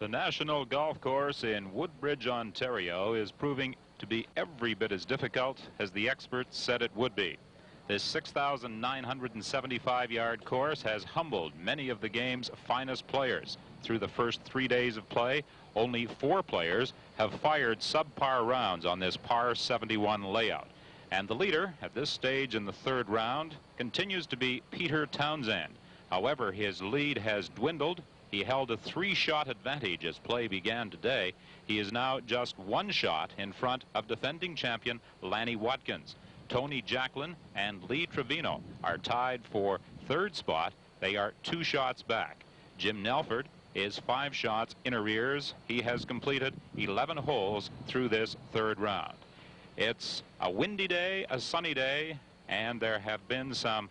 The National Golf Course in Woodbridge, Ontario is proving to be every bit as difficult as the experts said it would be. This 6,975-yard course has humbled many of the game's finest players. Through the first 3 days of play, only 4 players have fired subpar rounds on this par 71 layout. And the leader at this stage in the third round continues to be Peter Townsend. However, his lead has dwindled. He held a 3-shot advantage as play began today. He is now just 1 shot in front of defending champion Lanny Watkins. Tony Jacklin and Lee Trevino are tied for third spot. They are 2 shots back. Jim Nelford is 5 shots in arrears. He has completed 11 holes through this third round. It's a windy day, a sunny day, and there have been some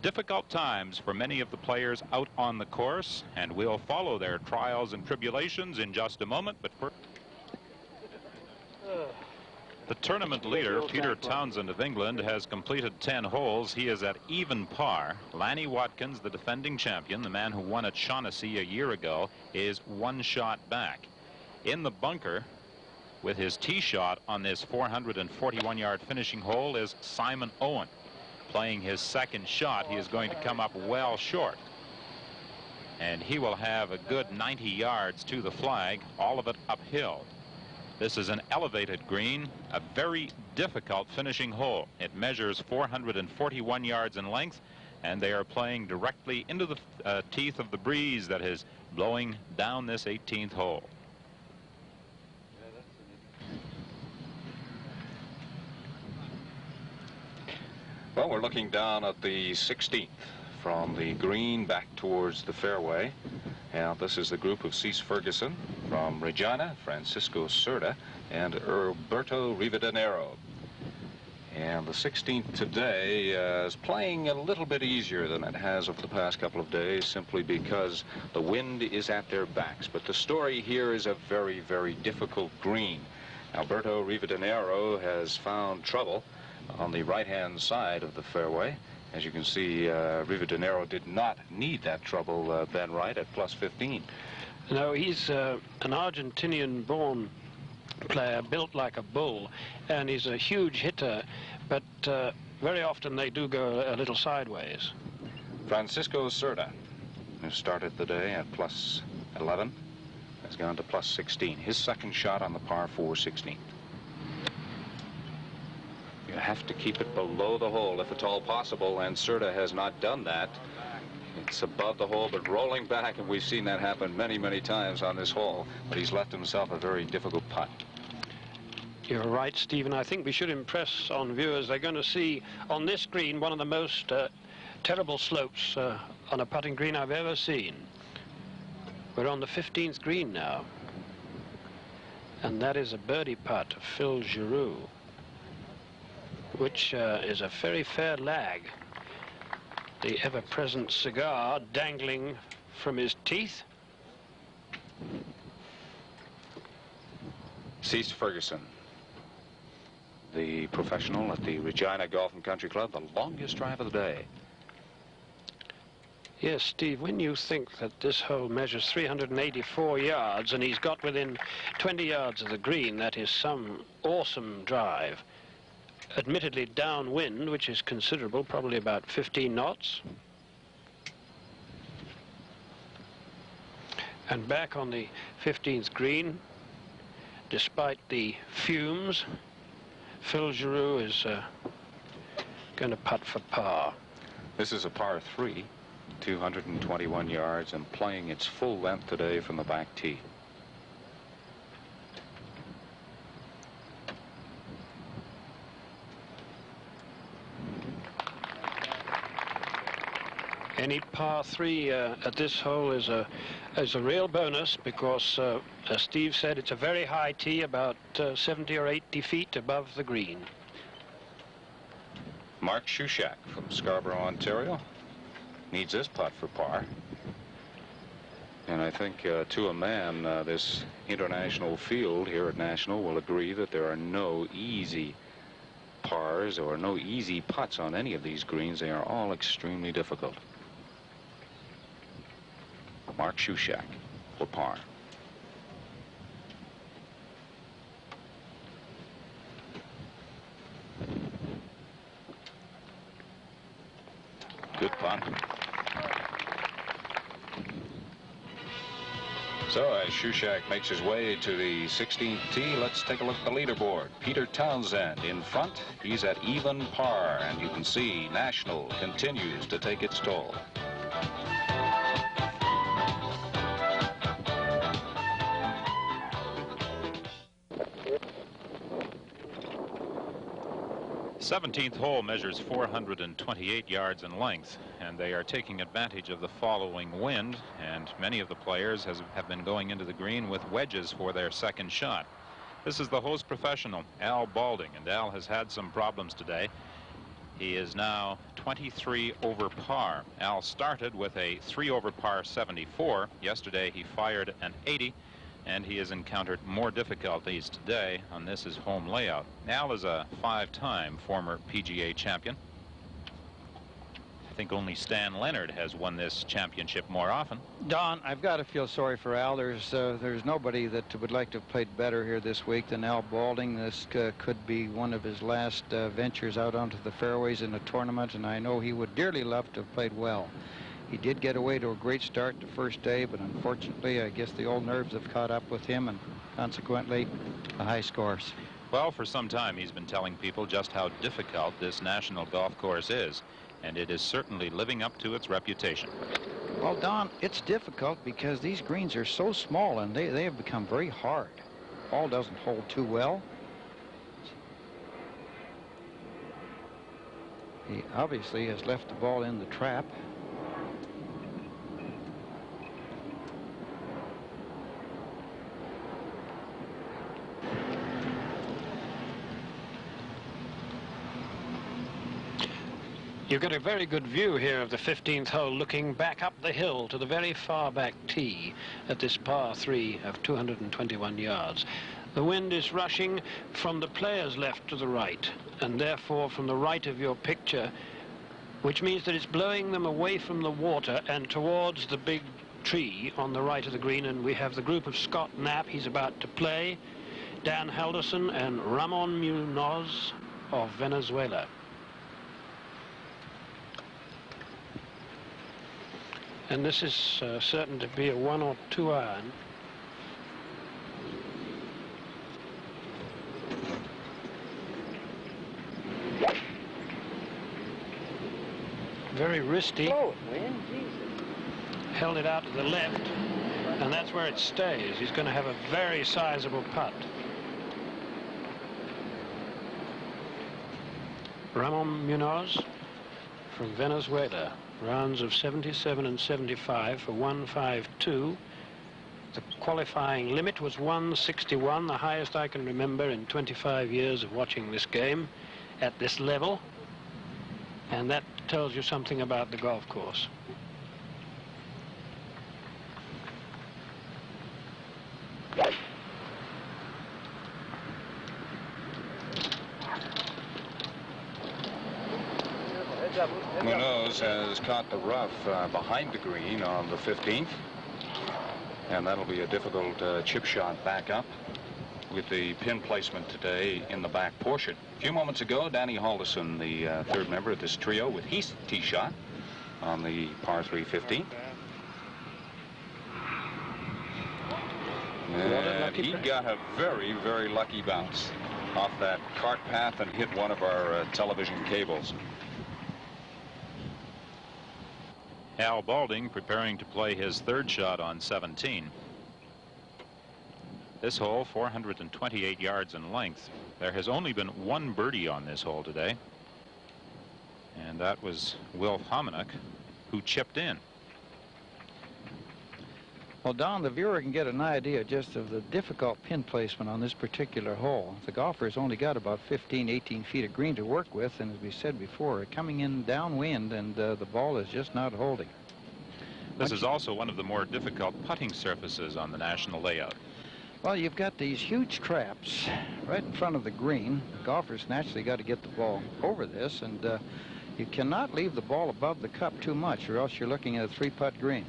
difficult times for many of the players out on the course, and we'll follow their trials and tribulations in just a moment. But first, the tournament leader, Peter Townsend of England, has completed 10 holes. He is at even par. Lanny Watkins, the defending champion, the man who won at Shaughnessy a year ago, is 1 shot back. In the bunker with his tee shot on this 441-yard finishing hole is Simon Owen. Playing his second shot, he is going to come up well short, and he will have a good 90 yards to the flag, all of it uphill. This is an elevated green, a very difficult finishing hole. It measures 441 yards in length, and they are playing directly into the teeth of the breeze that is blowing down this 18th hole. Well, we're looking down at the 16th from the green back towards the fairway. And this is the group of Cease Ferguson from Regina, Francisco Cerda, and Alberto Rivadeneiro. And the 16th today is playing a little bit easier than it has over the past couple of days, simply because the wind is at their backs. But the story here is a very, very difficult green. Alberto Rivadeneiro has found trouble on the right-hand side of the fairway. As you can see, Rivadeneiro did not need that trouble then right at plus 15. No, he's an Argentinian-born player, built like a bull, and he's a huge hitter, but very often they do go a little sideways. Francisco Cerda, who started the day at plus 11, has gone to plus 16. His second shot on the par 4 16th. You have to keep it below the hole if at all possible, and Cerda has not done that. It's above the hole but rolling back, and we've seen that happen many, many times on this hole, but he's left himself a very difficult putt. You're right, Stephen. I think we should impress on viewers. They're going to see on this green one of the most terrible slopes on a putting green I've ever seen. We're on the 15th green now, and that is a birdie putt of Phil Giroux, which is a very fair lag. The ever-present cigar dangling from his teeth. Cease Ferguson, the professional at the Regina Golf and Country Club, the longest drive of the day. Yes, Steve, when you think that this hole measures 384 yards and he's got within 20 yards of the green, that is some awesome drive. Admittedly downwind, which is considerable, probably about 15 knots. And back on the 15th green, despite the fumes, Phil Giroux is going to putt for par. This is a par 3, 221 yards, and playing its full length today from the back tee. Any par 3 at this hole is a real bonus, because as Steve said, it's a very high tee, about 70 or 80 feet above the green. Mark Shushak from Scarborough, Ontario, needs this putt for par. And I think to a man, this international field here at National will agree that there are no easy pars or no easy putts on any of these greens. They are all extremely difficult. Mark Shushak for par. putt. So as Shushak makes his way to the 16th tee, let's take a look at the leaderboard. Peter Townsend in front. He's at even par, and you can see National continues to take its toll. The 17th hole measures 428 yards in length, and they are taking advantage of the following wind, and many of the players have been going into the green with wedges for their second shot. This is the host professional, Al Balding, and Al has had some problems today. He is now 23 over par. Al started with a 3 over par 74. Yesterday he fired an 80, and he has encountered more difficulties today on this his home layout. Al is a 5-time former PGA champion. I think only Stan Leonard has won this championship more often. Don, I've got to feel sorry for Al. There's nobody that would like to have played better here this week than Al Balding. This could be one of his last ventures out onto the fairways in the tournament, and I know he would dearly love to have played well. He did get away to a great start the first day, but unfortunately, I guess the old nerves have caught up with him, and consequently, the high scores. Well, for some time, he's been telling people just how difficult this national golf course is, and it is certainly living up to its reputation. Well, Don, it's difficult because these greens are so small, and they have become very hard. Ball doesn't hold too well. He obviously has left the ball in the trap. You've got a very good view here of the 15th hole, looking back up the hill to the very far back tee at this par 3 of 221 yards. The wind is rushing from the players left to the right, and therefore from the right of your picture, which means that it's blowing them away from the water and towards the big tree on the right of the green. And we have the group of Scott Knapp, he's about to play, Dan Halderson and Ramon Munoz of Venezuela. And this is certain to be a 1 or 2 iron. Very wristy. Held it out to the left, and that's where it stays. He's going to have a very sizable putt. Ramon Munoz from Venezuela. Rounds of 77 and 75 for 152. The qualifying limit was 161, the highest I can remember in 25 years of watching this game at this level. And that tells you something about the golf course. Munoz has caught the rough behind the green on the 15th, and that'll be a difficult chip shot back up with the pin placement today in the back portion. A few moments ago, Danny Halderson, the third member of this trio, with his tee shot on the par 3 15th. And he got a very, very lucky bounce off that cart path and hit one of our television cables. Al Balding preparing to play his third shot on 17. This hole, 428 yards in length. There has only been one birdie on this hole today, and that was Wilf Hominick, who chipped in. Well, Don, the viewer can get an idea just of the difficult pin placement on this particular hole. The golfer's only got about 15, 18 feet of green to work with, and as we said before, coming in downwind, and the ball is just not holding. This is also one of the more difficult putting surfaces on the national layout. Well, you've got these huge traps right in front of the green. The golfer's naturally got to get the ball over this, and you cannot leave the ball above the cup too much, or else you're looking at a 3-putt green.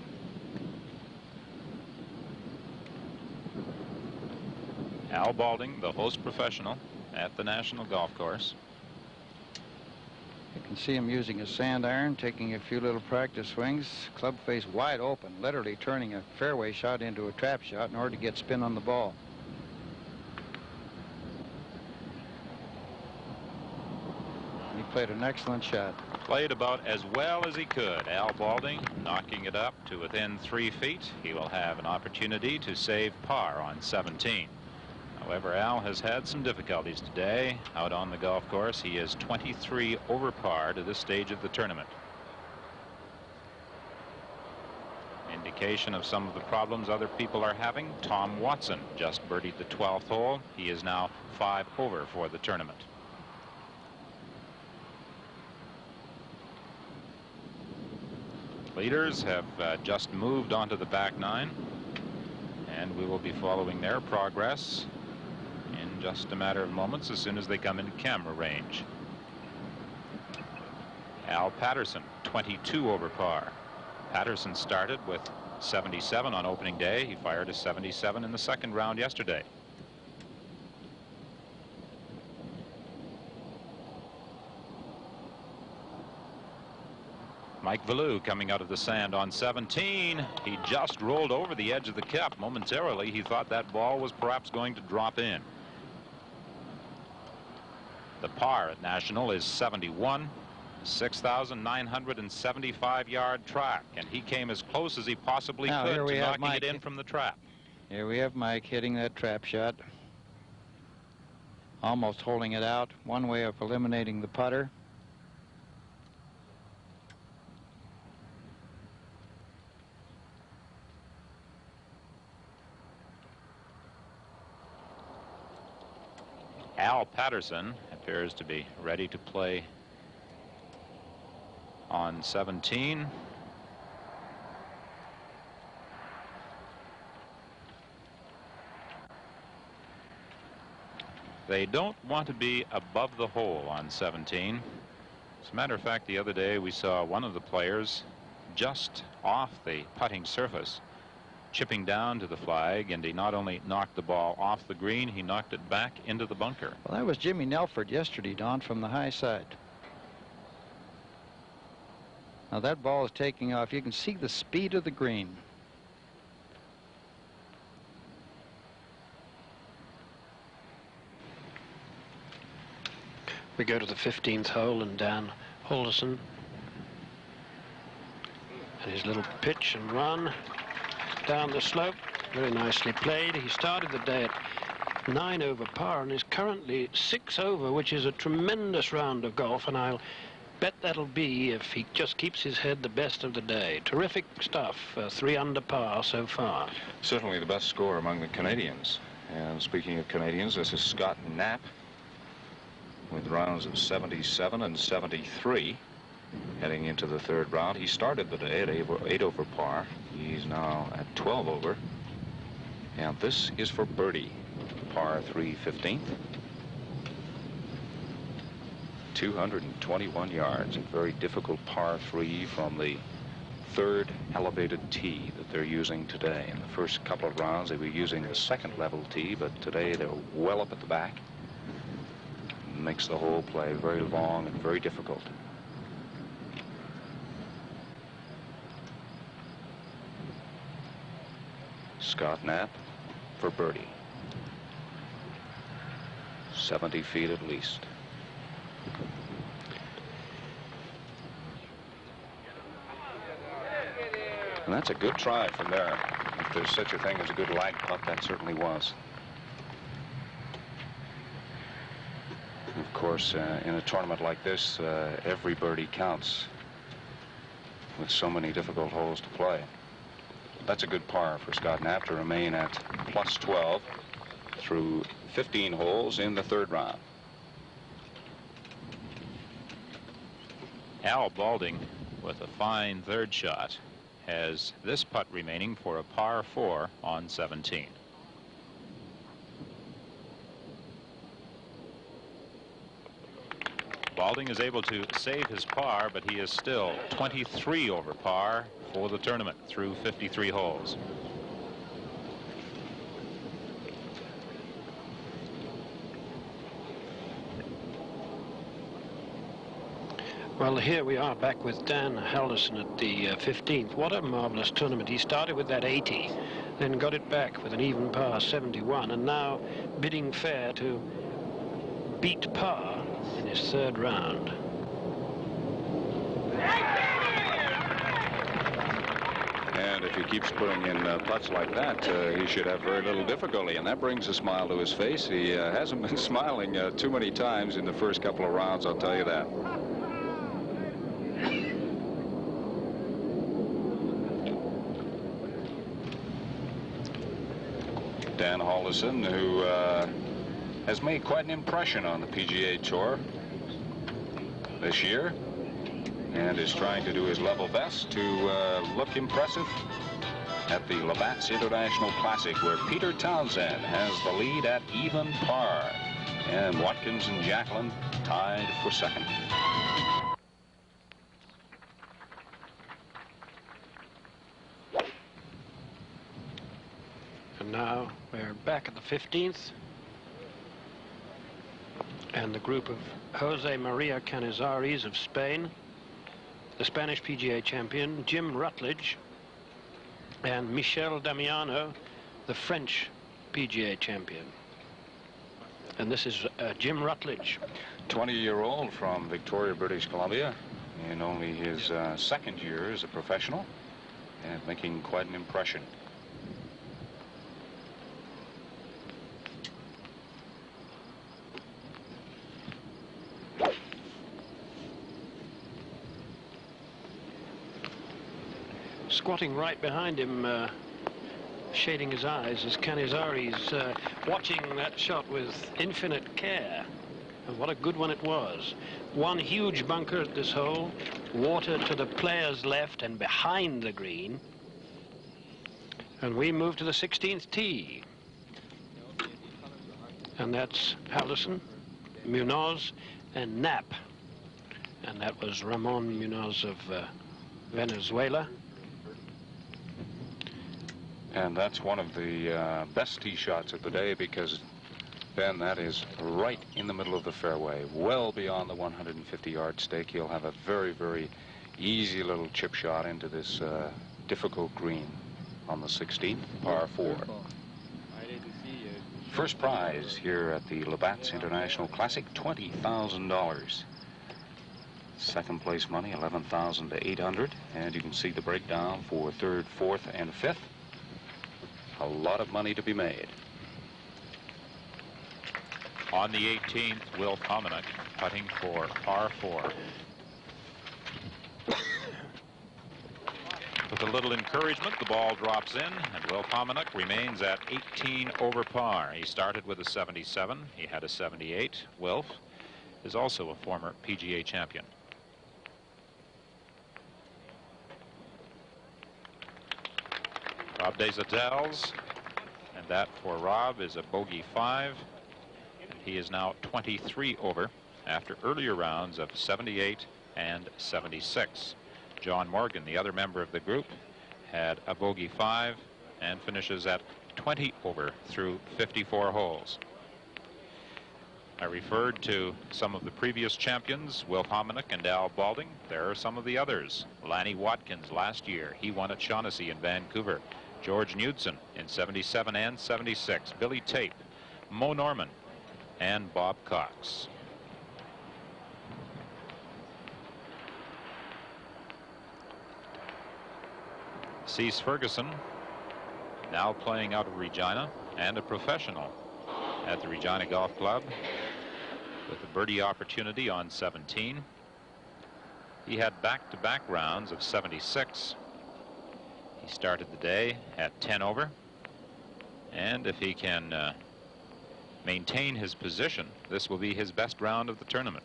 Al Balding, the host professional at the National Golf Course. You can see him using a sand iron, taking a few little practice swings, club face wide open, literally turning a fairway shot into a trap shot in order to get spin on the ball. He played an excellent shot. Played about as well as he could. Al Balding knocking it up to within 3 feet. He will have an opportunity to save par on 17. However, Al has had some difficulties today out on the golf course. He is 23 over par to this stage of the tournament. Indication of some of the problems other people are having. Tom Watson just birdied the 12th hole. He is now 5 over for the tournament. Leaders have just moved onto the back nine, and we will be following their progress in just a matter of moments as soon as they come into camera range. Al Patterson, 22 over par. Patterson started with 77 on opening day. He fired a 77 in the second round yesterday. Mike Valou coming out of the sand on 17. He just rolled over the edge of the cup. Momentarily, he thought that ball was perhaps going to drop in. The par at National is 71, 6,975-yard track, and he came as close as he possibly could to knocking it in from the trap. Here we have Mike hitting that trap shot, almost holding it out. One way of eliminating the putter. Al Patterson appears to be ready to play on 17. They don't want to be above the hole on 17. As a matter of fact, the other day we saw one of the players just off the putting surface, chipping down to the flag, and he not only knocked the ball off the green, he knocked it back into the bunker. Well, that was Jimmy Nelford yesterday, Don, from the high side. Now that ball is taking off. You can see the speed of the green. We go to the 15th hole, and Dan Halderson and his little pitch and run down the slope, very nicely played. He started the day at 9 over par and is currently 6 over, which is a tremendous round of golf, and I'll bet that'll be, if he just keeps his head, the best of the day. Terrific stuff. 3 under par so far. Certainly the best score among the Canadians. And speaking of Canadians, this is Scott Knapp with rounds of 77 and 73 heading into the third round. He started the day at 8 over par. He's now at 12 over. And this is for birdie, par 3 15th. 221 yards, a very difficult par 3 from the third elevated tee that they're using today. In the first couple of rounds they were using the second level tee, but today they're well up at the back. Makes the whole play very long and very difficult. Scott Knapp for birdie. 70 feet at least. And that's a good try from there. If there's such a thing as a good lag putt, that certainly was. Of course, in a tournament like this, every birdie counts with so many difficult holes to play. That's a good par for Scott Knapp to remain at plus 12 through 15 holes in the third round. Al Balding, with a fine third shot, has this putt remaining for a par 4 on 17. Balding is able to save his par, but he is still 23 over par for the tournament through 53 holes. Well, here we are back with Dan Halderson at the 15th. What a marvelous tournament. He started with that 80, then got it back with an even par 71, and now bidding fair to beat par in his third round. And if he keeps putting in putts like that, he should have very little difficulty, and that brings a smile to his face. He hasn't been smiling too many times in the first couple of rounds, I'll tell you that. Dan Halderson, who has made quite an impression on the PGA Tour this year, and is trying to do his level best to look impressive at the Labatt International Classic, where Peter Townsend has the lead at even par, and Watkins and Jacklin tied for second. And now we're back at the 15th, and the group of Jose Maria Canizares of Spain, the Spanish PGA champion, Jim Rutledge, and Michel Damiano, the French PGA champion. And this is Jim Rutledge. 20-year-old from Victoria, British Columbia, in only his second year as a professional, and making quite an impression. Squatting right behind him, shading his eyes, is Canizares, watching that shot with infinite care. And what a good one it was. One huge bunker at this hole, water to the player's left and behind the green. And we move to the 16th tee. And that's Halderson, Munoz, and Knapp. And that was Ramon Munoz of Venezuela. And that's one of the best tee shots of the day, because then that is right in the middle of the fairway, well beyond the 150-yard stake. He'll have a very, very easy little chip shot into this difficult green on the 16th, par 4. First prize here at the Labatt International Classic, $20,000. Second place money, $11,800, and you can see the breakdown for third, fourth, and fifth. A lot of money to be made. On the 18th, Will Pominick putting for par 4. With a little encouragement, the ball drops in, and Will Pominick remains at 18 over par. He started with a 77. He had a 78. Wilf is also a former PGA champion. Rob Desautel, and that for Rob is a bogey 5. And he is now 23 over after earlier rounds of 78 and 76. John Morgan, the other member of the group, had a bogey 5 and finishes at 20 over through 54 holes. I referred to some of the previous champions, Will Pominick and Al Balding. There are some of the others. Lanny Watkins last year, he won at Shaughnessy in Vancouver. George Knudsen in 77 and 76. Billy Tape, Mo Norman, and Bob Cox. Cease Ferguson, now playing out of Regina, and a professional at the Regina Golf Club, with a birdie opportunity on 17. He had back-to-back rounds of 76. He started the day at 10 over, and if he can maintain his position, this will be his best round of the tournament.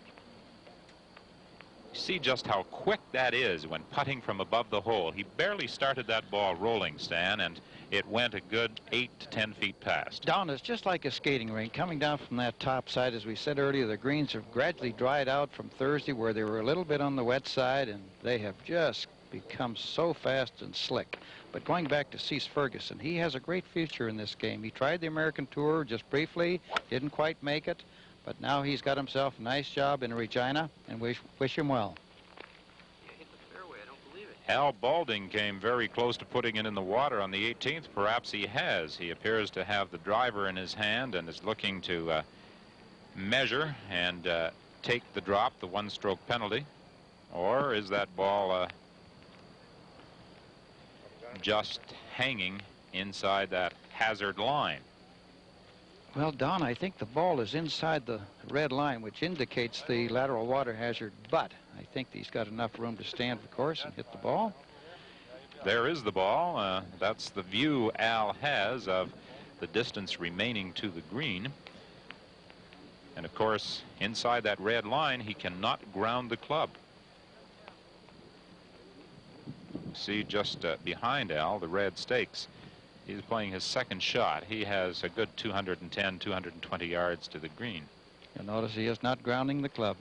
You see just how quick that is when putting from above the hole. He barely started that ball rolling, Stan, and it went a good 8 to 10 feet past. Don, it's just like a skating rink. Coming down from that top side, as we said earlier, the greens have gradually dried out from Thursday, where they were a little bit on the wet side, and they have just become so fast and slick. But going back to Cease Ferguson, he has a great future in this game. He tried the American Tour just briefly, didn't quite make it, but now he's got himself a nice job in Regina, and wish him well. Al Balding came very close to putting it in the water on the 18th. Perhaps he has. He appears to have the driver in his hand and is looking to measure and take the drop, the one-stroke penalty. Or is that ball just hanging inside that hazard line? Well, Don, I think the ball is inside the red line, which indicates the lateral water hazard, but I think he's got enough room to stand the course and hit the ball. There is the ball. That's the view Al has of the distance remaining to the green. And of course, inside that red line, he cannot ground the club. See just behind Al, the red stakes. He's playing his second shot. He has a good 210, 220 yards to the green. You'll notice he is not grounding the club.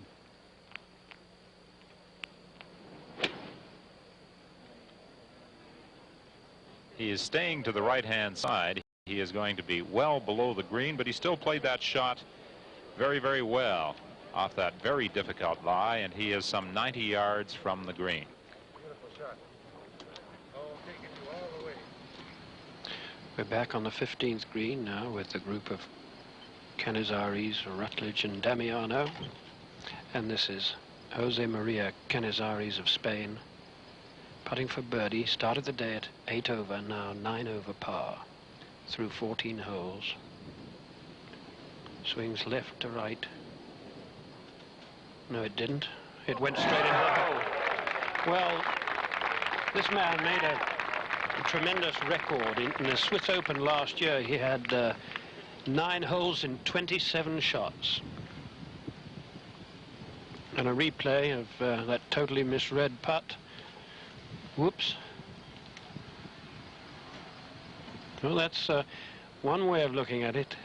He is staying to the right-hand side. He is going to be well below the green, but he still played that shot very, very well off that very difficult lie, and he is some 90 yards from the green. We're back on the 15th green now with the group of Canizares, Rutledge and Damiano. And this is Jose Maria Canizares of Spain, putting for birdie. Started the day at 8 over, now 9 over par through 14 holes. Swings left to right. No, it didn't. It went straight into the hole. Well, this man made a tremendous record. In the Swiss Open last year, he had 9 holes in 27 shots. And a replay of that totally misread putt. Whoops. Well, that's one way of looking at it.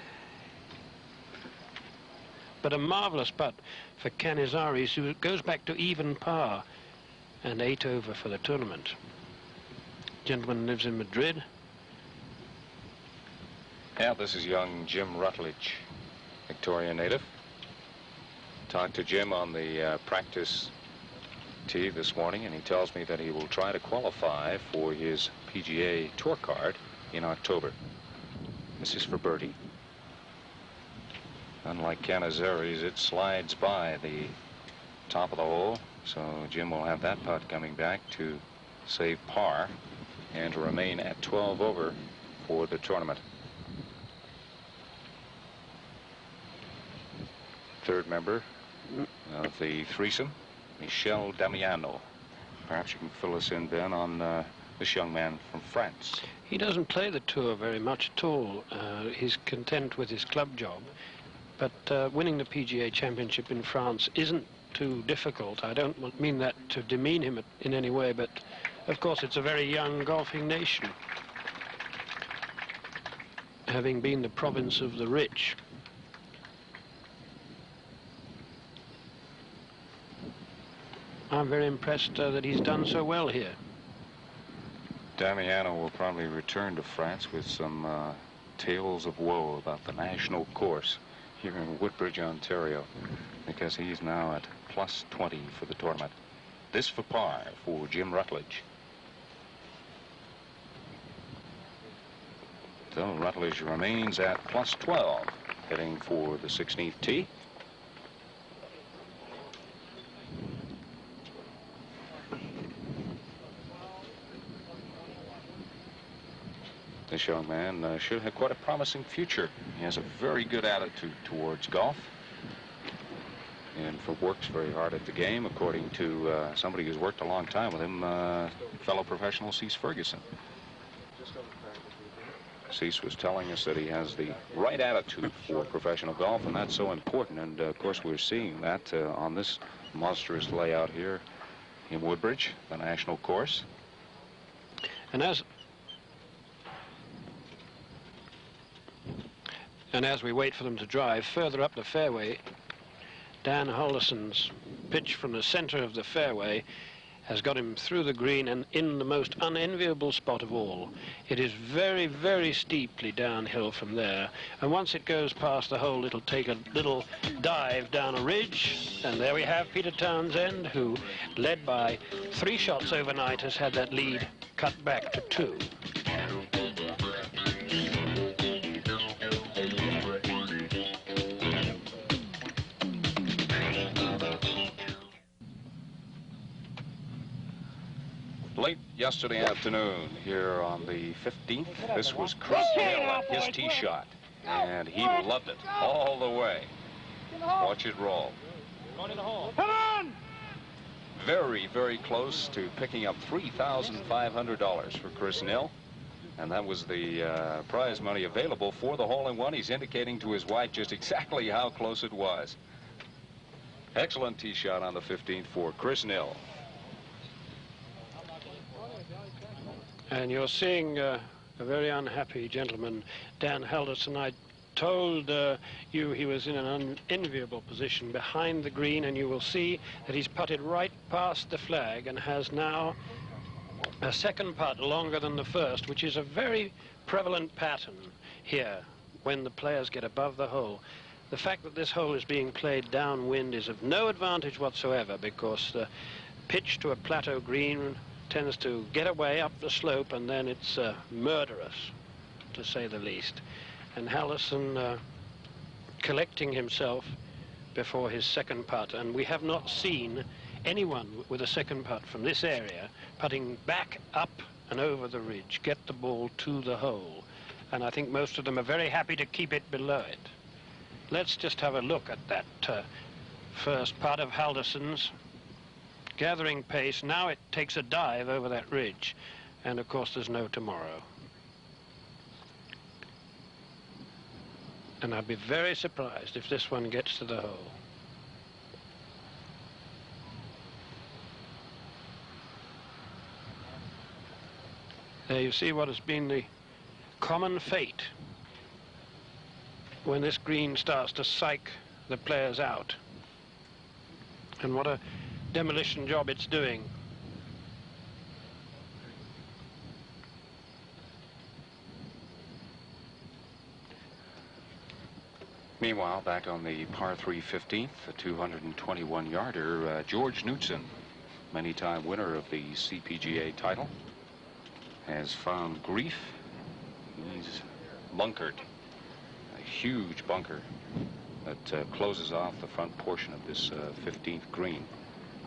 But a marvelous putt for Canizares, who goes back to even par and 8 over for the tournament. Gentleman lives in Madrid. Yeah, this is young Jim Rutledge, Victoria native. Talked to Jim on the practice tee this morning, and he tells me that he will try to qualify for his PGA Tour card in October. This is for birdie. Unlike Canizares, it slides by the top of the hole, so Jim will have that putt coming back to save par and to remain at 12 over for the tournament. Third member of the threesome, Michel Damiano. Perhaps you can fill us in, Ben, on this young man from France. He doesn't play the tour very much at all. He's content with his club job. But winning the PGA Championship in France isn't too difficult. I don't mean that to demean him in any way, but of course it's a very young golfing nation, having been the province of the rich. I'm very impressed that he's done so well here. Damiano will probably return to France with some tales of woe about the national course here in Woodbridge, Ontario, because he's now at plus 20 for the tournament. This for par for Jim Rutledge. So Rutledge remains at plus 12, heading for the 16th tee. This young man should have quite a promising future. He has a very good attitude towards golf and works very hard at the game, according to somebody who's worked a long time with him, fellow professional Cease Ferguson. Cease was telling us that he has the right attitude for professional golf, and that's so important. And of course, we're seeing that on this monstrous layout here in Woodbridge, the national course. And as we wait for them to drive further up the fairway, Dan Holderson's pitch from the center of the fairway has got him through the green and in the most unenviable spot of all. It is very, very steeply downhill from there, and once it goes past the hole, it'll take a little dive down a ridge, and there we have Peter Townsend, who, led by 3 shots overnight, has had that lead cut back to 2. Late yesterday afternoon here on the 15th, this was Chris Hill at his tee shot, and he loved it all the way. Watch it roll. Very, very close to picking up $3,500 for Chris Hill, and that was the prize money available for the hole-in-one. He's indicating to his wife just exactly how close it was. Excellent tee shot on the 15th for Chris Hill. And you're seeing a very unhappy gentleman, Dan Halderson. I told you he was in an unenviable position behind the green, and you will see that he's putted right past the flag and has now a second putt longer than the first, which is a very prevalent pattern here when the players get above the hole. The fact that this hole is being played downwind is of no advantage whatsoever, because the pitch to a plateau green tends to get away up the slope, and then it's murderous, to say the least. And Halderson collecting himself before his second putt, and we have not seen anyone with a second putt from this area putting back up and over the ridge, get the ball to the hole, and I think most of them are very happy to keep it below it. Let's just have a look at that first putt of Halderson's. Gathering pace. Now it takes a dive over that ridge, and of course there's no tomorrow. And I'd be very surprised if this one gets to the hole. There you see what has been the common fate when this green starts to psych the players out. And what a demolition job it's doing. Meanwhile, back on the par 3 15th, the 221-yarder, George Knudsen, many-time winner of the CPGA title, has found grief. He's bunkered, a huge bunker that closes off the front portion of this 15th green.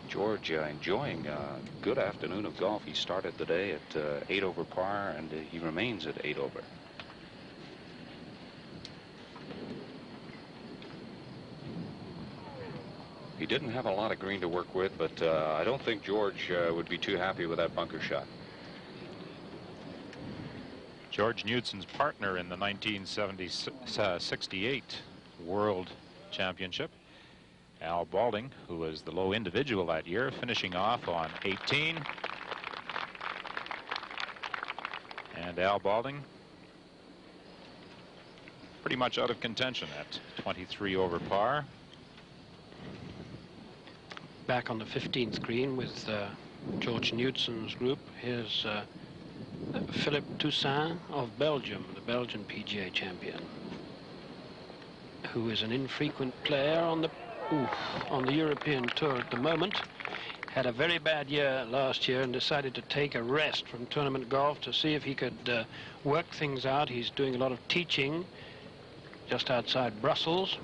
George enjoying a good afternoon of golf. He started the day at 8 over par, and he remains at 8 over. He didn't have a lot of green to work with, but I don't think George would be too happy with that bunker shot. George Knudsen's partner in the 1968 World Championship, Al Balding, who was the low individual that year, finishing off on 18. And Al Balding pretty much out of contention at 23 over par. Back on the 15th green with George Knudsen's group. Here's Philippe Toussaint of Belgium, the Belgian PGA champion, who is an infrequent player on the European Tour at the moment. Had a very bad year last year and decided to take a rest from tournament golf to see if he could work things out. He's doing a lot of teaching just outside Brussels.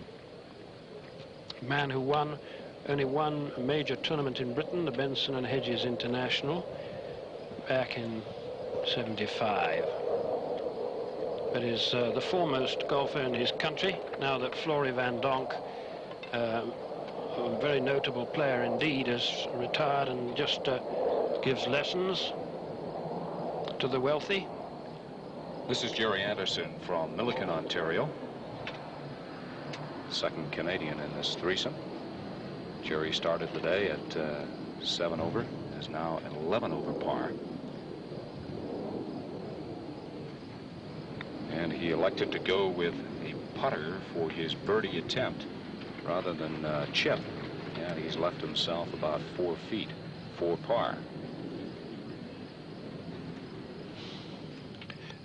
A man who only won a major tournament in Britain, the Benson and Hedges International, back in '75. But is the foremost golfer in his country now that Flory Van Donk, a very notable player indeed, has retired and just gives lessons to the wealthy. This is Jerry Anderson from Milliken, Ontario. Second Canadian in this threesome. Jerry started the day at 7 over, is now at 11 over par. And he elected to go with a putter for his birdie attempt rather than chip. And he's left himself about 4 feet for par.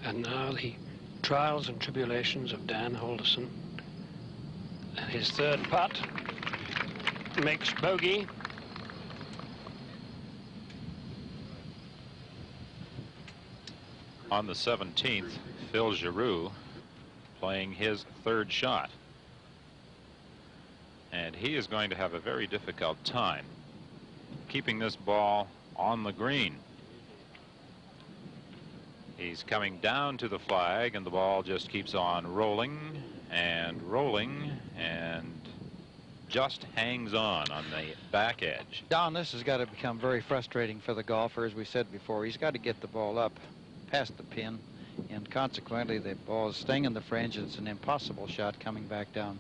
And now the trials and tribulations of Dan Halderson. And his third putt makes bogey. On the 17th, Phil Giroux playing his third shot. And he is going to have a very difficult time keeping this ball on the green. He's coming down to the flag, and the ball just keeps on rolling and just hangs on the back edge. Don, this has got to become very frustrating for the golfer. As we said before, he's got to get the ball up past the pin, and consequently the ball is staying in the fringe. It's an impossible shot coming back down.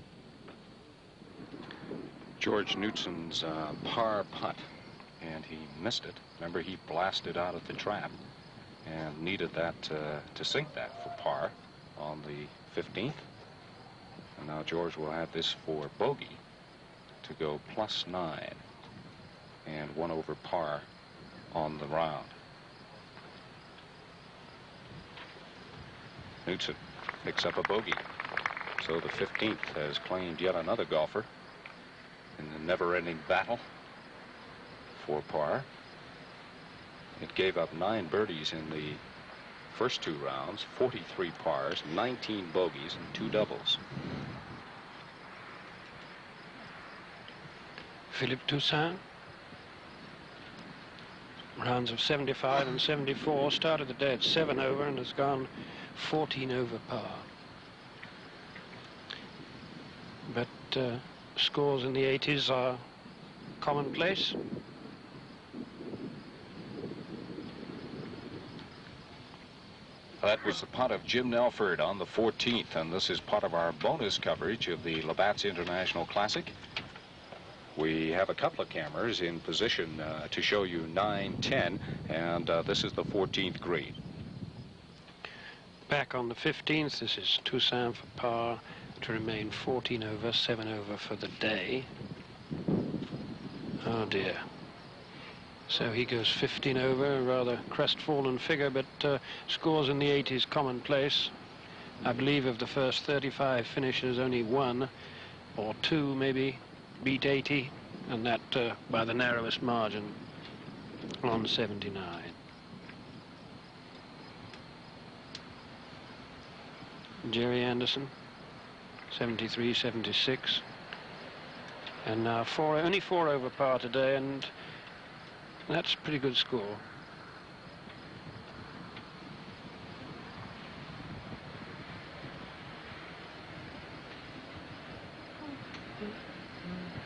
George Knudsen's par putt, and he missed it. Remember, he blasted out at the trap and needed that to sink that for par on the 15th. And now George will have this for bogey to go +9 and 1 over par on the round. Knudsen picks up a bogey. So the 15th has claimed yet another golfer in the never-ending battle for par. It gave up 9 birdies in the first 2 rounds, 43 pars, 19 bogeys, and 2 doubles. Philippe Toussaint, rounds of 75 and 74, started the day at 7 over and has gone 14 over par. But scores in the 80s are commonplace. That was the putt of Jim Nelford on the 14th, and this is part of our bonus coverage of the Labatt's International Classic. We have a couple of cameras in position to show you 9, 10, and this is the 14th green. Back on the 15th, this is Toussaint for par to remain 14 over, 7 over for the day. Oh dear. So he goes 15 over, a rather crestfallen figure, but scores in the 80s commonplace. I believe of the first 35 finishers, only 1 or 2 maybe beat 80, and that by the narrowest margin on 79. Jerry Anderson, 73, 76, and now only 4 over par today, and that's a pretty good score.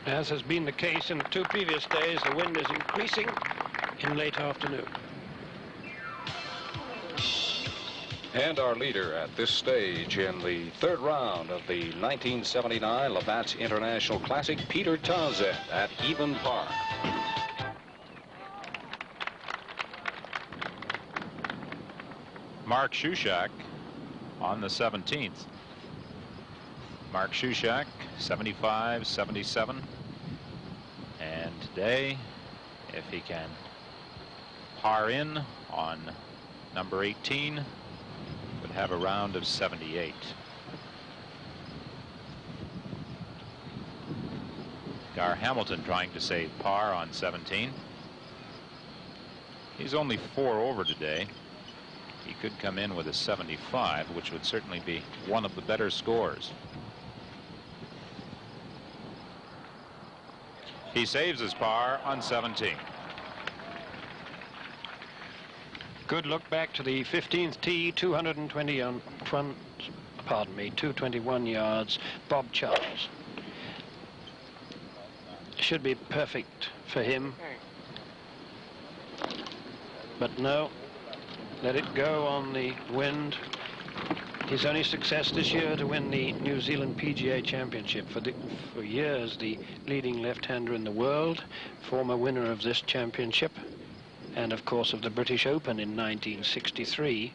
As has been the case in the 2 previous days, the wind is increasing in late afternoon. And our leader at this stage in the 3rd round of the 1979 Labatt's International Classic, Peter Townsend at even par. Mark Shushak on the 17th. Mark Shushak, 75, 77. And today, if he can par in on number 18, would have a round of 78. Gar Hamilton trying to save par on 17. He's only 4 over today. He could come in with a 75, which would certainly be one of the better scores. He saves his par on 17. Good look back to the 15th tee, 221 yards, Bob Charles. Should be perfect for him. But no, let it go on the wind. His only success this year to win the New Zealand PGA Championship. For years, the leading left-hander in the world, former winner of this championship, and of course of the British Open in 1963,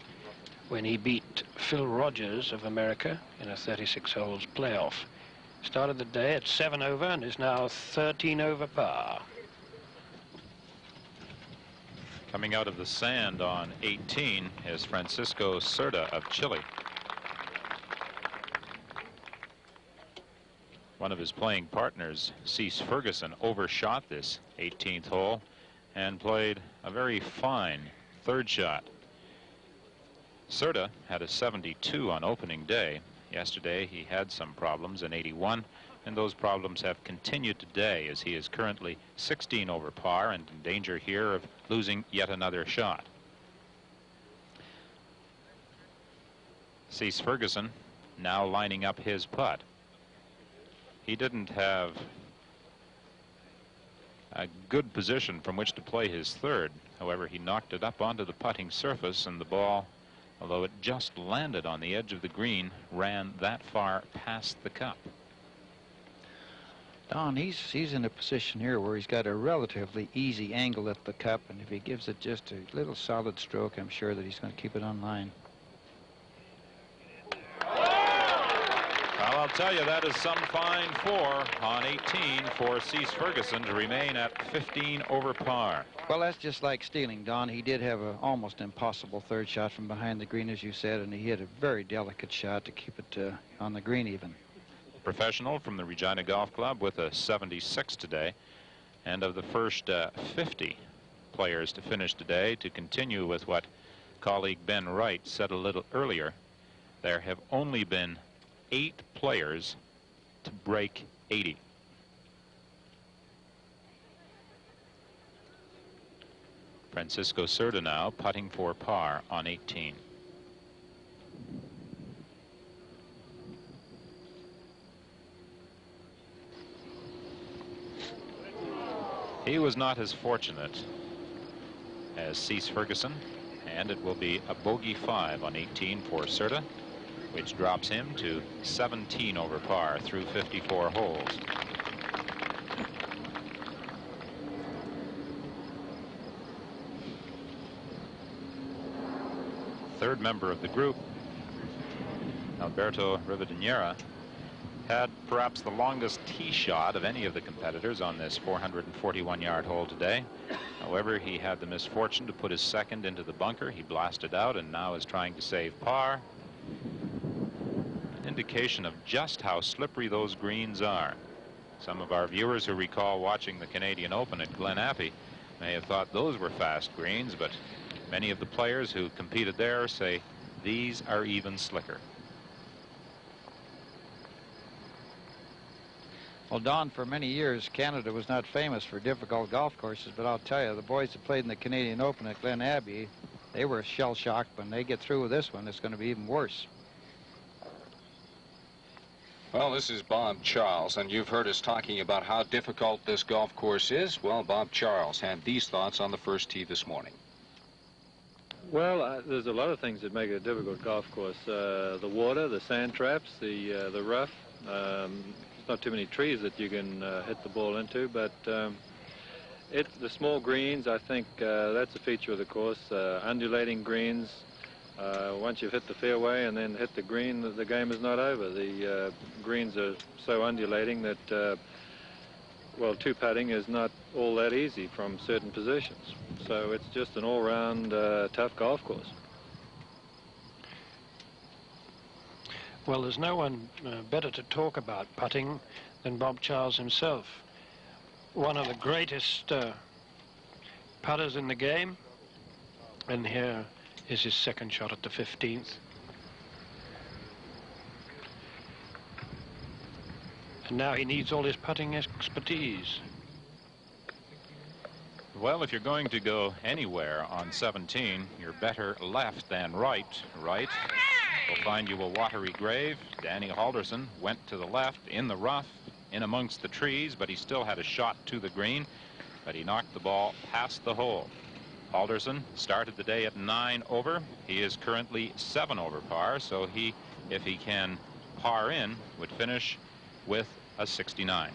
when he beat Phil Rogers of America in a 36 holes playoff. Started the day at 7 over and is now 13 over par. Coming out of the sand on 18 is Francisco Cerda of Chile. One of his playing partners, Cease Ferguson, overshot this 18th hole and played a very fine third shot. Cerda had a 72 on opening day. Yesterday he had some problems in 81, and those problems have continued today as he is currently 16 over par and in danger here of losing yet another shot. Cease Ferguson now lining up his putt. He didn't have a good position from which to play his third. However, he knocked it up onto the putting surface, and the ball, although it just landed on the edge of the green, ran that far past the cup. Don, he's in a position here where he's got a relatively easy angle at the cup, and if he gives it just a little solid stroke, I'm sure that he's going to keep it on line. Well, I'll tell you, that is some fine four on 18 for Cease Ferguson to remain at 15 over par. Well, that's just like stealing, Don. He did have an almost impossible third shot from behind the green, as you said, and he hit a very delicate shot to keep it on the green even. Professional from the Regina Golf Club with a 76 today, and of the first 50 players to finish today, to continue with what colleague Ben Wright said a little earlier, there have only been 8 players to break 80. Francisco Cerda now putting for par on 18. He was not as fortunate as Cease Ferguson, and it will be a bogey 5 on 18 for Cerda, which drops him to 17 over par through 54 holes. Third member of the group, Alberto Rivadeneira, had perhaps the longest tee shot of any of the competitors on this 441-yard hole today. However, he had the misfortune to put his second into the bunker. He blasted out and now is trying to save par. An indication of just how slippery those greens are. Some of our viewers who recall watching the Canadian Open at Glen Appy may have thought those were fast greens, but many of the players who competed there say these are even slicker. Well, Don, for many years, Canada was not famous for difficult golf courses, but I'll tell you, the boys that played in the Canadian Open at Glen Abbey, they were shell-shocked. When they get through with this one, it's going to be even worse. Well, this is Bob Charles, and you've heard us talking about how difficult this golf course is. Well, Bob Charles had these thoughts on the first tee this morning. Well, there's a lot of things that make it a difficult golf course. The water, the sand traps, the rough. Not too many trees that you can hit the ball into, but the small greens, I think that's a feature of the course. Undulating greens, once you've hit the fairway and then hit the green, the game is not over. The greens are so undulating that, well, two-putting is not all that easy from certain positions. So it's just an all-round tough golf course. Well, there's no one better to talk about putting than Bob Charles himself. One of the greatest putters in the game. And here is his second shot at the 15th. And now he needs all his putting expertise. Well, if you're going to go anywhere on 17, you're better left than right. Right will find you a watery grave. Danny Halderson went to the left in the rough, in amongst the trees, but he still had a shot to the green, but he knocked the ball past the hole. Halderson started the day at 9 over. He is currently 7 over par, so he, if he can par in, would finish with a 69.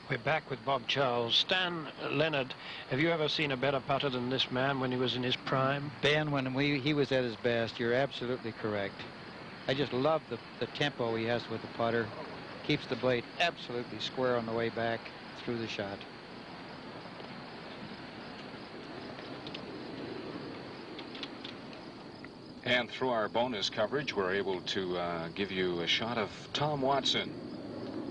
We're back with Bob Charles. Stan Leonard, have you ever seen a better putter than this man when he was in his prime? Ben, when he was at his best, you're absolutely correct. I just love the tempo he has with the putter. Keeps the blade absolutely square on the way back through the shot. And through our bonus coverage, we're able to give you a shot of Tom Watson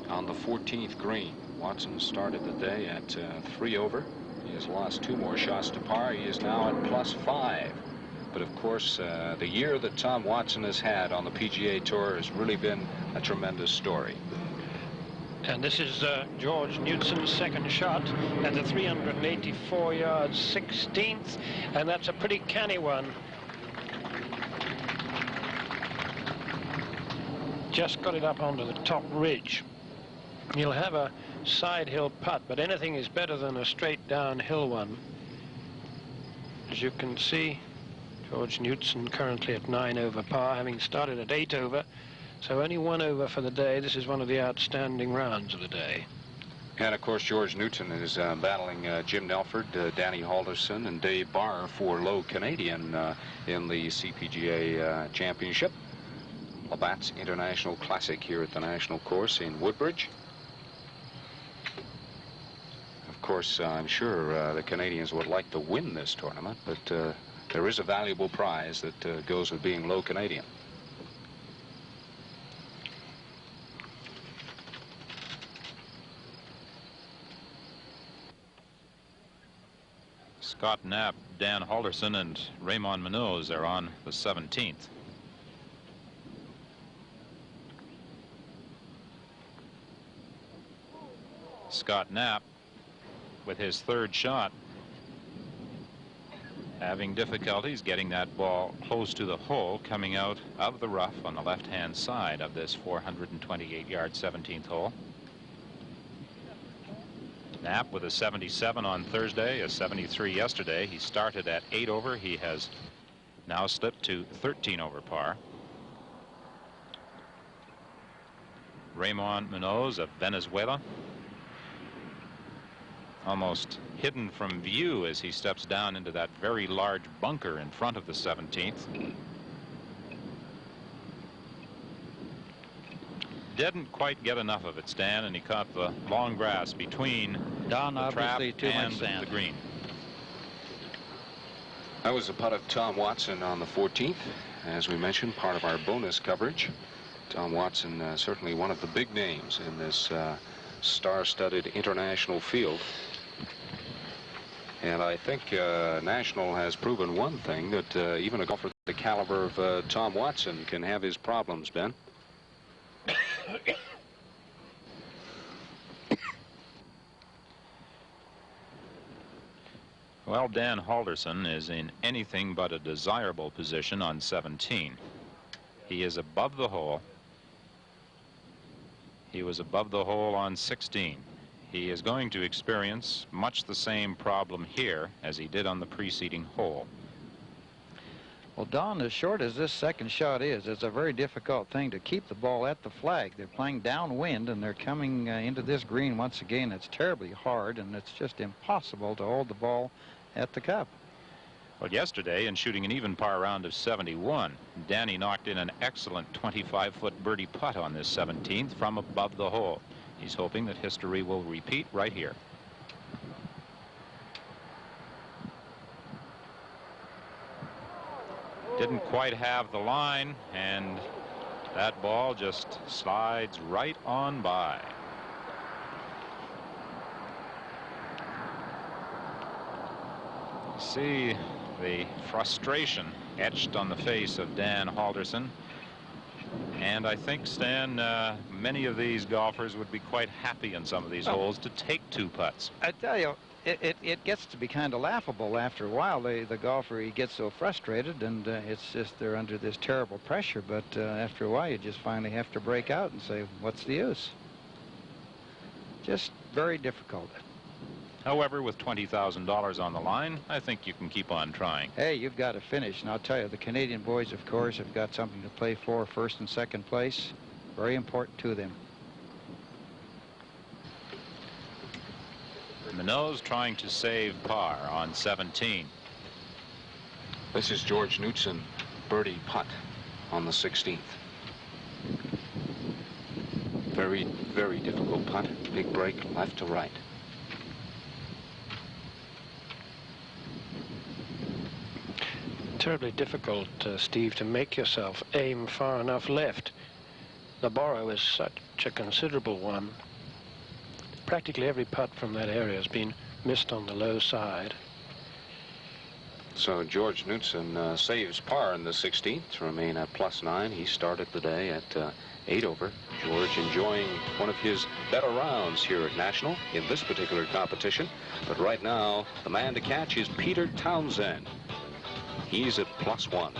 on the 14th green. Watson started the day at 3 over. He has lost 2 more shots to par. He is now at +5. But of course, the year that Tom Watson has had on the PGA Tour has really been a tremendous story. And this is George Knudsen's second shot at the 384 yards 16th, and that's a pretty canny one. Just got it up onto the top ridge. He'll have a side hill putt, but anything is better than a straight downhill one. As you can see, George Knudsen currently at 9 over par, having started at 8 over. So only 1 over for the day. This is one of the outstanding rounds of the day. And of course, George Knudsen is battling Jim Nelford, Danny Halderson, and Dave Barr for Low Canadian in the CPGA Championship. Labatt's International Classic here at the National Course in Woodbridge. Of course, I'm sure the Canadians would like to win this tournament, but there is a valuable prize that goes with being Low Canadian. Scott Knapp, Dan Halderson, and Raymond Munoz are on the 17th. Scott Knapp, with his third shot, having difficulties getting that ball close to the hole, coming out of the rough on the left-hand side of this 428-yard 17th hole. Knapp with a 77 on Thursday, a 73 yesterday. He started at 8 over. He has now slipped to 13 over par. Raymond Munoz of Venezuela, almost hidden from view as he steps down into that very large bunker in front of the 17th. Didn't quite get enough of it, Stan, and he caught the long grass between the trap and the green. That was a putt of Tom Watson on the 14th. As we mentioned, part of our bonus coverage. Tom Watson, certainly one of the big names in this star-studded international field. And I think National has proven one thing, that even a golfer the caliber of Tom Watson can have his problems, Ben. Well, Dan Halderson is in anything but a desirable position on 17. He is above the hole. He was above the hole on 16. He is going to experience much the same problem here as he did on the preceding hole. Well, Don, as short as this second shot is, it's a very difficult thing to keep the ball at the flag. They're playing downwind, and they're coming into this green once again. It's terribly hard, and it's just impossible to hold the ball at the cup. Well, yesterday, in shooting an even par round of 71, Danny knocked in an excellent 25-foot birdie putt on this 17th from above the hole. He's hoping that history will repeat right here. Didn't quite have the line, and that ball just slides right on by. See the frustration etched on the face of Dan Halderson. And I think, Stan, many of these golfers would be quite happy in some of these holes to take 2 putts. I tell you, it gets to be kind of laughable after a while. The golfer, he gets so frustrated, and it's just they're under this terrible pressure. But after a while, you just finally have to break out and say, what's the use? Just very difficult. However, with $20,000 on the line, I think you can keep on trying. Hey, you've got to finish. And I'll tell you, the Canadian boys, of course, have got something to play for, first and second place. Very important to them. Munoz trying to save par on 17. This is George Knudsen, birdie putt on the 16th. Very, very difficult putt. Big break left to right. Terribly difficult, Steve, to make yourself aim far enough left. The borrow is such a considerable one. Practically every putt from that area has been missed on the low side. So George Knudsen saves par in the 16th to remain at +9. He started the day at 8 over. George enjoying one of his better rounds here at National in this particular competition. But right now, the man to catch is Peter Townsend. He's at +1.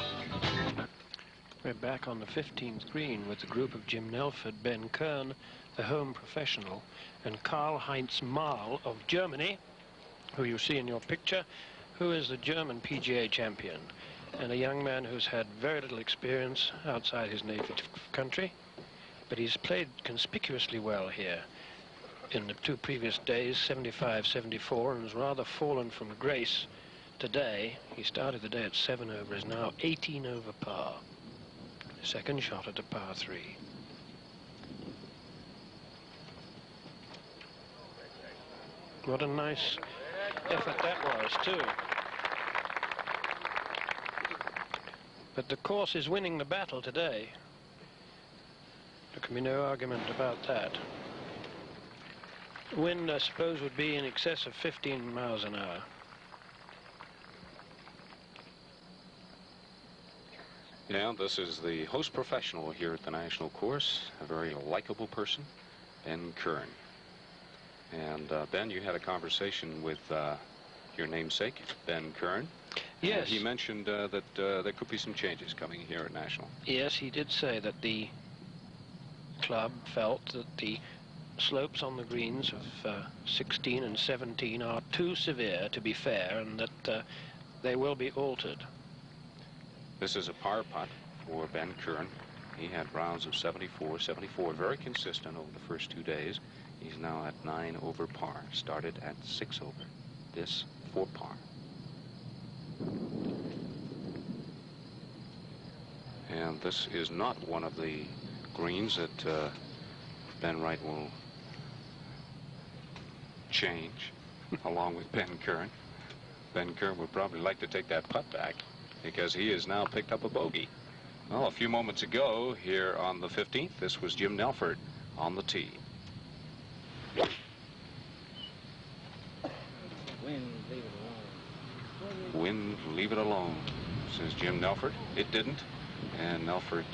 We're back on the 15th green with the group of Jim Nelford, Ben Kern, the home professional, and Karl-Heinz Mahl of Germany, who you see in your picture, who is the German PGA champion, and a young man who's had very little experience outside his native country, but he's played conspicuously well here in the 2 previous days, 75, 74, and has rather fallen from grace today. He started the day at 7 over, is now 18 over par. Second shot at a par 3. What a nice effort that was, too. But the course is winning the battle today. There can be no argument about that. Wind, I suppose, would be in excess of 15 miles an hour. Yeah, this is the host professional here at the National Course, a very likable person, Ben Kern. And Ben, you had a conversation with your namesake, Ben Kern. Yes. He mentioned that there could be some changes coming here at National. Yes, he did say that the club felt that the slopes on the greens of 16 and 17 are too severe to be fair, and that they will be altered. This is a par putt for Ben Kern. He had rounds of 74, 74, very consistent over the first 2 days. He's now at 9 over par, started at 6 over. This for par. And this is not one of the greens that Ben Wright will change along with Ben Kern. Ben Kern would probably like to take that putt back because he has now picked up a bogey. Well, a few moments ago here on the 15th, this was Jim Nelford on the tee. Wind, leave it alone, says Jim Nelford. It didn't, and Nelford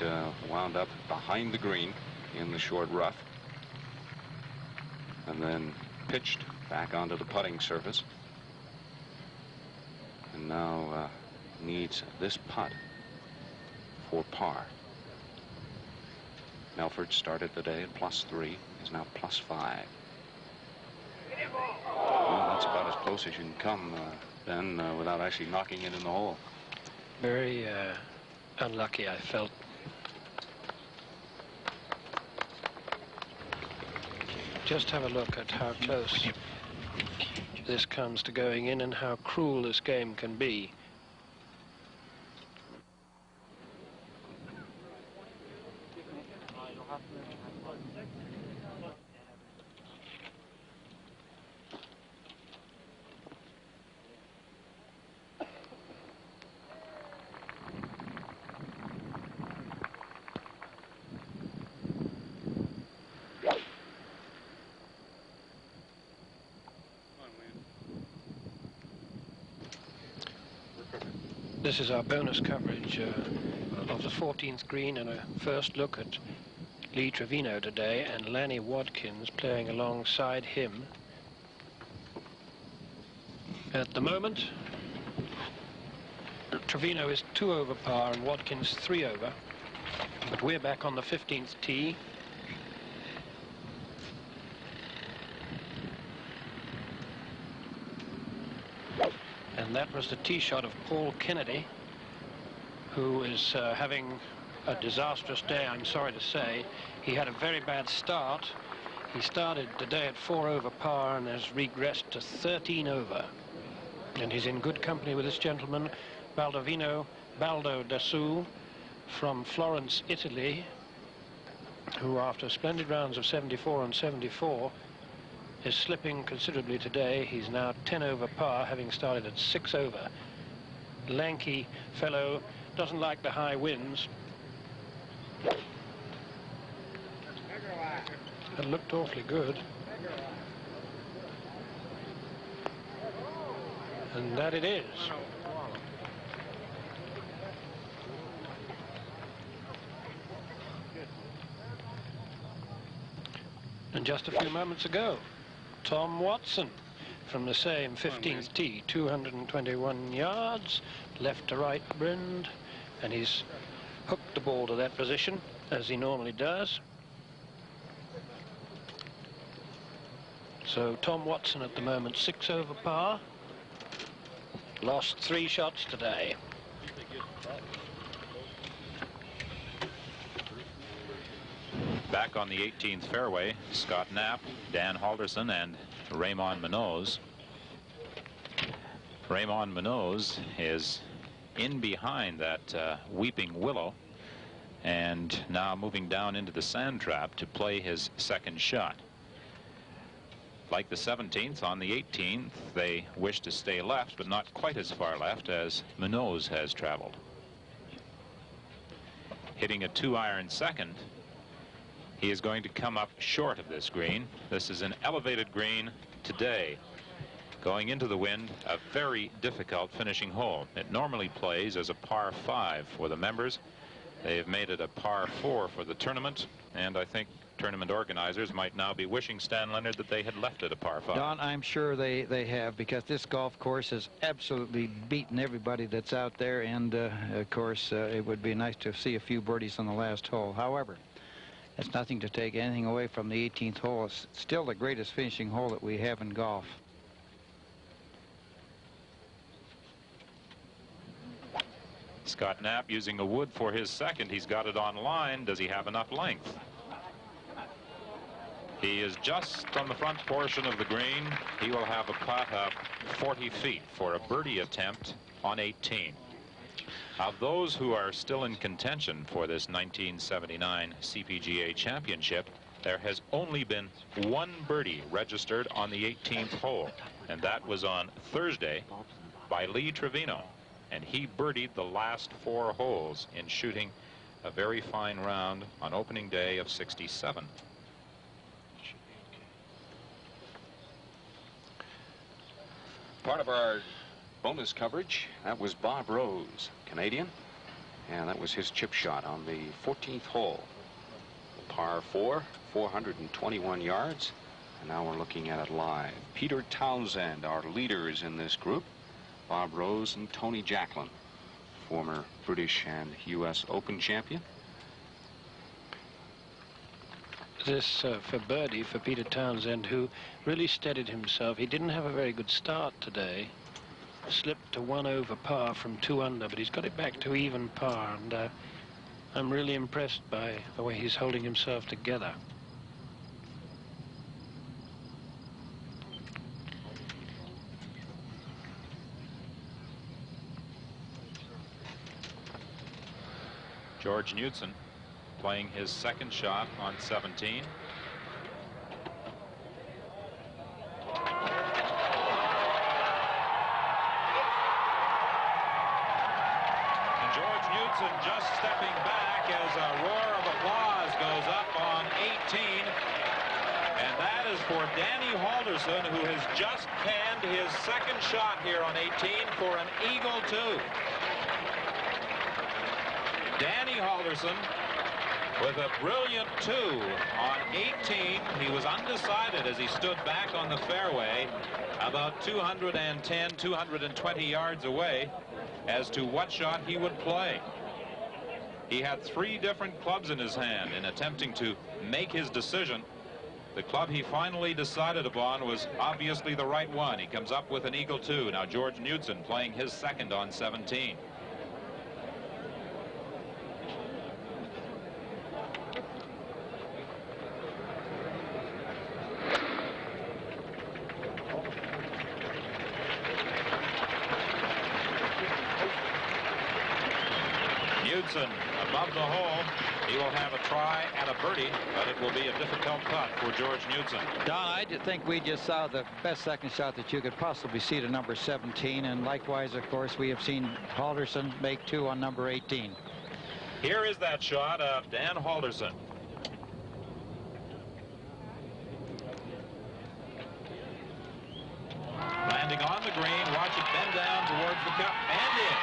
wound up behind the green in the short rough and then pitched back onto the putting surface, and now needs this putt for par. Nelford started the day at +3, is now +5. Well, that's about as close as you can come, Ben, without actually knocking it in the hole. Very unlucky, I felt. Just have a look at how close this comes to going in and how cruel this game can be. This is our bonus coverage of the 14th green and a first look at Lee Trevino today, and Lanny Watkins playing alongside him. At the moment, Trevino is 2 over par and Watkins 3 over, but we're back on the 15th tee. And that was the tee shot of Paul Kennedy, who is having a disastrous day, I'm sorry to say. He had a very bad start. He started the day at 4 over par and has regressed to 13 over. And he's in good company with this gentleman, Baldo Dassou, from Florence, Italy, who after splendid rounds of 74 and 74 is slipping considerably today. He's now 10 over par, having started at 6 over. lanky fellow, doesn't like the high winds. It looked awfully good. And that it is. And just a few moments ago, Tom Watson from the same 15th tee, 221 yards, left to right wind, and he's hooked the ball to that position, as he normally does. So Tom Watson at the moment 6 over par. Lost 3 shots today. Back on the 18th fairway, Scott Knapp, Dan Halderson, and Raymond Munoz. Raymond Munoz is in behind that weeping willow and now moving down into the sand trap to play his second shot. Like the 17th, on the 18th, they wish to stay left, but not quite as far left as Munoz has traveled. Hitting a 2-iron second, he is going to come up short of this green. This is an elevated green today. Going into the wind, a very difficult finishing hole. It normally plays as a par 5 for the members. They've made it a par 4 for the tournament, and I think tournament organizers might now be wishing, Stan Leonard, that they had left it a par 5. Don, I'm sure they have, because this golf course has absolutely beaten everybody that's out there, and of course it would be nice to see a few birdies on the last hole. However, that's nothing to take anything away from the 18th hole. It's still the greatest finishing hole that we have in golf. Scott Knapp using a wood for his second. He's got it on line. Does he have enough length? He is just on the front portion of the green. He will have a putt of 40 feet for a birdie attempt on 18. Of those who are still in contention for this 1979 CPGA championship, there has only been one birdie registered on the 18th hole, and that was on Thursday by Lee Trevino, and he birdied the last 4 holes in shooting a very fine round on opening day of 67. Part of our bonus coverage, that was Bob Rose, Canadian, and that was his chip shot on the 14th hole. Par 4, 421 yards, and now we're looking at it live. Peter Townsend, our leaders in this group, Bob Rose and Tony Jacklin, former British and U.S. Open champion. This for birdie for Peter Townsend, who really steadied himself. He didn't have a very good start today. Slipped to 1 over par from 2 under, but he's got it back to even par, and I'm really impressed by the way he's holding himself together. George Knudsen playing his second shot on 17. Just stepping back as a roar of applause goes up on 18, and that is for Danny Halderson, who has just panned his second shot here on 18 for an eagle 2. Danny Halderson with a brilliant 2 on 18. He was undecided as he stood back on the fairway about 210, 220 yards away as to what shot he would play. He had 3 different clubs in his hand in attempting to make his decision. The club he finally decided upon was obviously the right one. He comes up with an eagle 2. Now George Knudsen playing his second on 17. Knudsen, a above the hole. He will have a try at a birdie, but it will be a difficult putt for George Knudsen. Don, I think we just saw the best second shot that you could possibly see to number 17, and likewise, of course, we have seen Halderson make 2 on number 18. Here is that shot of Dan Halderson. Landing on the green, watch it bend down towards the cup and in.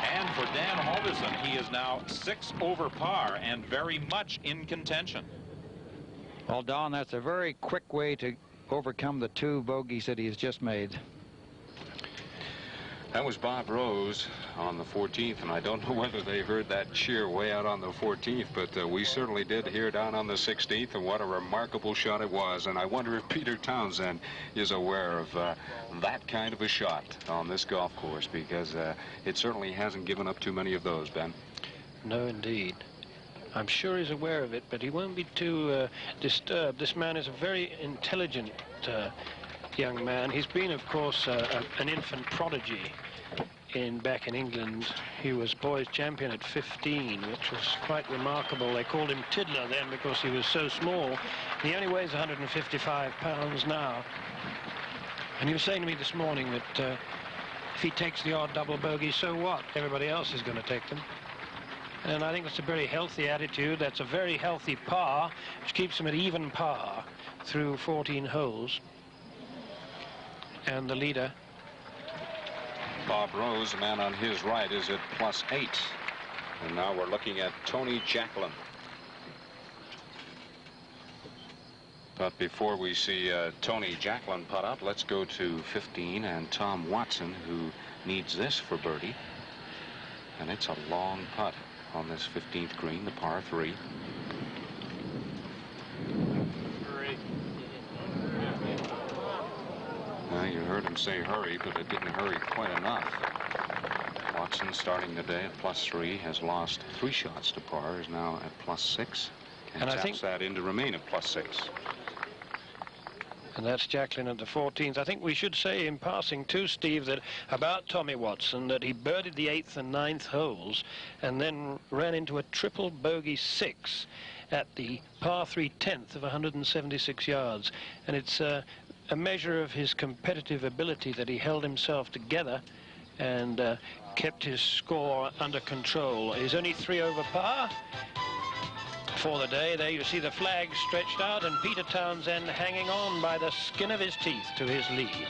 And for Dan Halderson, he is now 6 over par and very much in contention. Well, Don, that's a very quick way to overcome the 2 bogeys that he has just made. That was Bob Rose on the 14th, and I don't know whether they heard that cheer way out on the 14th, but we certainly did hear down on the 16th, and what a remarkable shot it was. And I wonder if Peter Townsend is aware of that kind of a shot on this golf course, because it certainly hasn't given up too many of those, Ben. No, indeed. I'm sure he's aware of it, but he won't be too disturbed. This man is a very intelligent young man. He's been, of course, an infant prodigy back in England. He was boys champion at 15, which was quite remarkable. They called him Tiddler then because he was so small. He only weighs 155 pounds now. And he was saying to me this morning that if he takes the odd double bogey, so what? Everybody else is going to take them. And I think that's a very healthy attitude. That's a very healthy par, which keeps him at even par through 14 holes. And the leader, Bob Rose, the man on his right, is at +8. And now we're looking at Tony Jacklin. But before we see Tony Jacklin putt up, let's go to 15 and Tom Watson, who needs this for birdie. And it's a long putt on this 15th green, the par 3. Well, you heard him say hurry, but it didn't hurry quite enough. Watson, starting the day at +3, has lost 3 shots to par, is now at +6, and I taps think that in to remain at +6. and that's Jacklin at the 14th. I think we should say in passing too, Steve, that about Tommy Watson, that he birdied the 8th and 9th holes and then ran into a triple bogey 6 at the par 3 10th of 176 yards. And it's a measure of his competitive ability that he held himself together and kept his score under control. He's only 3 over par for the day. There you see the flag stretched out and Peter Townsend hanging on by the skin of his teeth to his lead.